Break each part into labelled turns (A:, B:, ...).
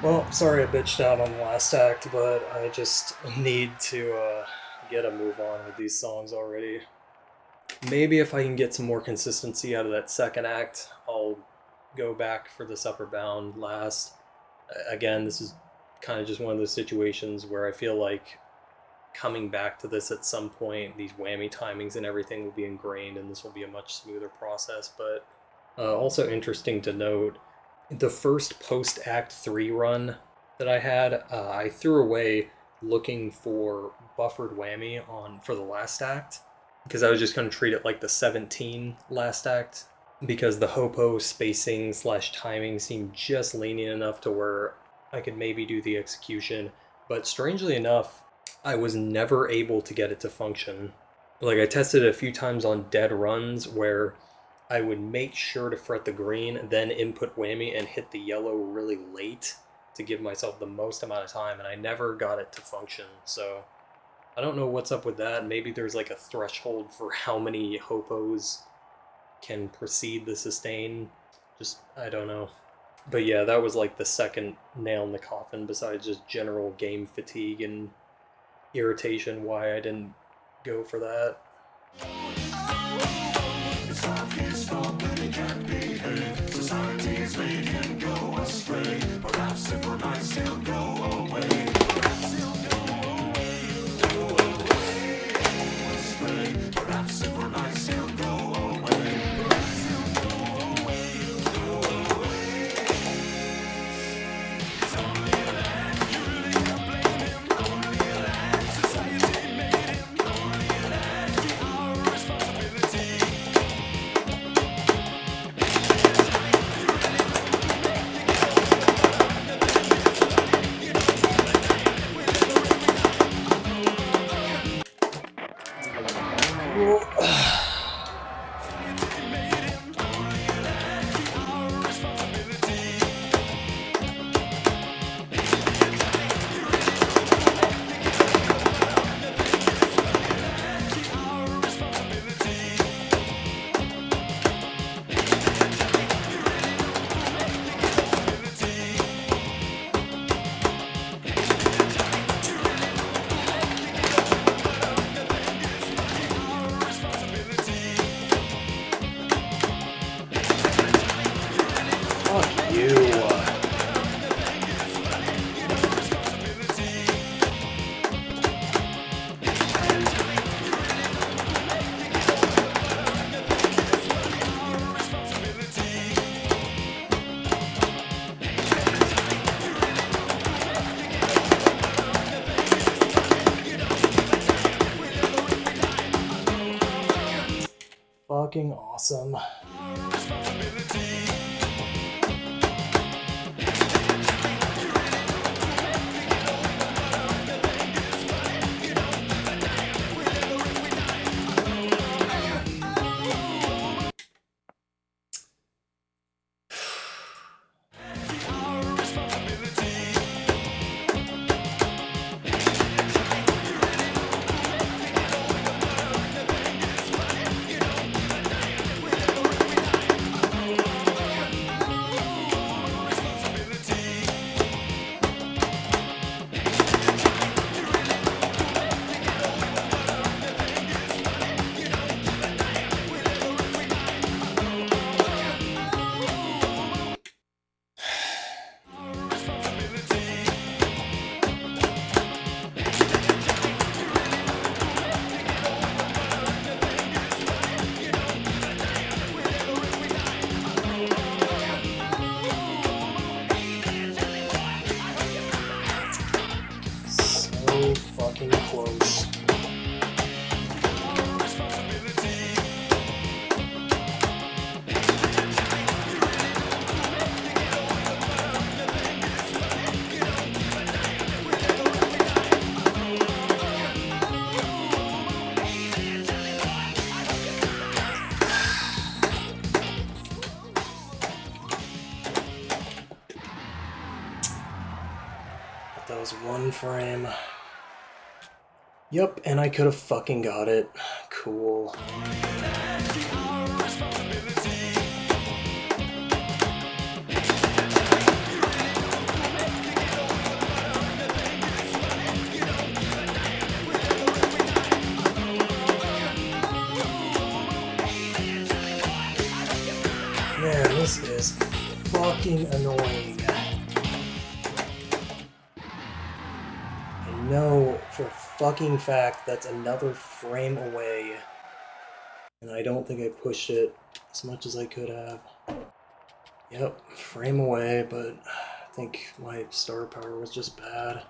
A: Well, sorry I bitched out on the last act, but I just need to get a move on with these songs already. Maybe if I can get some more consistency out of that second act, I'll go back for this upper bound last. Again, this is kind of just one of those situations where I feel like coming back to this at some point, these whammy timings and everything will be ingrained, and this will be a much smoother process. But also interesting to note, the first post Act 3 run that I had, I threw away looking for buffered whammy on for the last act because I was just going to treat it like the 17 last act because the hopo spacing slash timing seemed just lenient enough to where I could maybe do the execution. But strangely enough, I was never able to get it to function. Like, I tested it a few times on dead runs where I would make sure to fret the green, then input whammy and hit the yellow really late to give myself the most amount of time, and I never got it to function. So I don't know what's up with that. Maybe there's like a threshold for how many hopos can precede the sustain. Just, I don't know. But yeah, that was like the second nail in the coffin besides just general game fatigue and irritation why I didn't go for that. Society has made him go astray. Perhaps if we're nice, he'll go away. Perhaps he'll go away. Astray. Perhaps if we're nice, he'll go away. Perhaps he'll go away. It's only that you really can't blame him. Only that society made him. Only that our responsibility. Fuck you. Fucking awesome. Fucking close. That was one frame. Yep, and I could have fucking got it. Cool. Man, this is fucking annoying. I know for a fucking fact that's another frame away. And I don't think I pushed it as much as I could have. Yep, frame away, but I think my star power was just bad.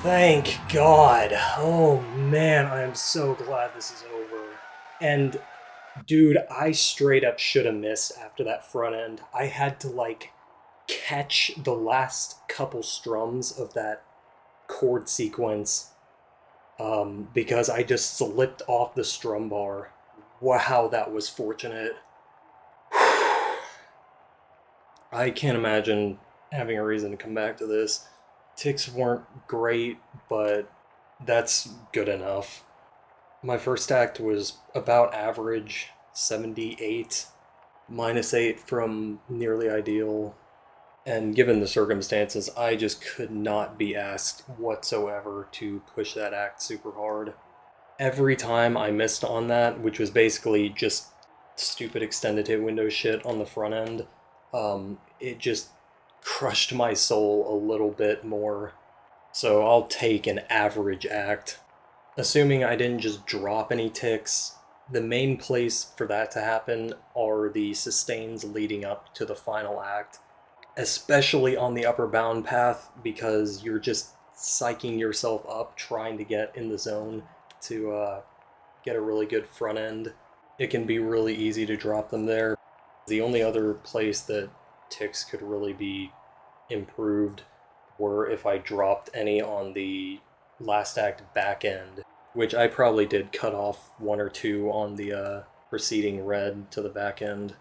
A: Thank God. Oh man, I am so glad this is over. And dude, I straight up should have missed after that front end. I had to like catch the last couple strums of that chord sequence because I just slipped off the strum bar. Wow, that was fortunate. I can't imagine having a reason to come back to this. Ticks weren't great, but that's good enough. My first act was about average, 78. -8 from nearly ideal. And given the circumstances, I just could not be asked whatsoever to push that act super hard. Every time I missed on that, which was basically just stupid extended hit window shit on the front end, it just crushed my soul a little bit more. So I'll take an average act. Assuming I didn't just drop any ticks, the main place for that to happen are the sustains leading up to the final act, especially on the upper bound path, because you're just psyching yourself up trying to get in the zone to get a really good front end. It can be really easy to drop them there. The only other place that ticks could really be improved were if I dropped any on the last act back end, which I probably did cut off one or two on the preceding red to the back end.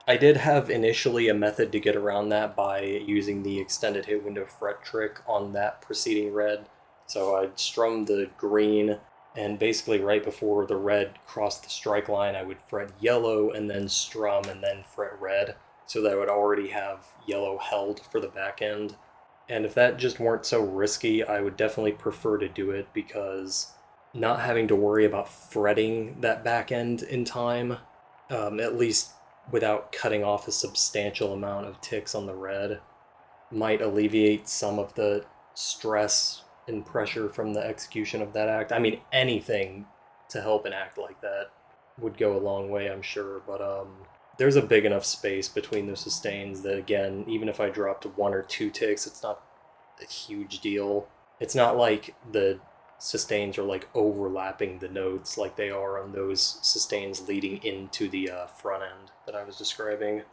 A: I did have initially a method to get around that by using the extended hit window fret trick on that preceding red. So I'd strum the green, and basically right before the red crossed the strike line, I would fret yellow and then strum and then fret red, so that I would already have yellow held for the back end. And if that just weren't so risky, I would definitely prefer to do it, because not having to worry about fretting that back end in time, at least without cutting off a substantial amount of ticks on the red, might alleviate some of the stress and pressure from the execution of that act. I mean, anything to help an act like that would go a long way, I'm sure, but there's a big enough space between the sustains that, again, even if I dropped one or two ticks, it's not a huge deal. It's not like the sustains are like overlapping the notes like they are on those sustains leading into the front end that I was describing.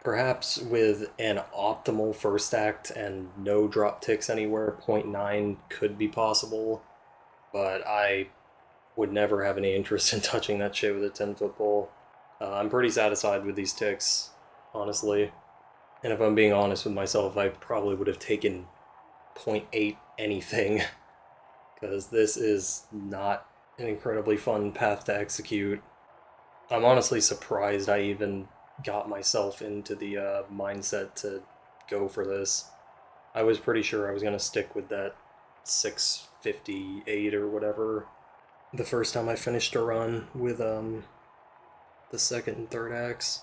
A: Perhaps with an optimal first act and no drop ticks anywhere, 0.9 could be possible, but I would never have any interest in touching that shit with a 10-foot pole. I'm pretty satisfied with these ticks, honestly. And if I'm being honest with myself, I probably would have taken 0.8 anything, because this is not an incredibly fun path to execute. I'm honestly surprised I even got myself into the mindset to go for this. I was pretty sure I was going to stick with that 658 or whatever the first time I finished a run with the second and third acts.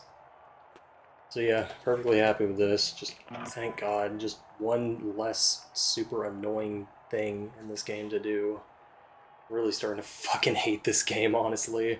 A: So yeah, perfectly happy with this. Just thank God, just one less super annoying thing in this game to do. Really starting to fucking hate this game, honestly.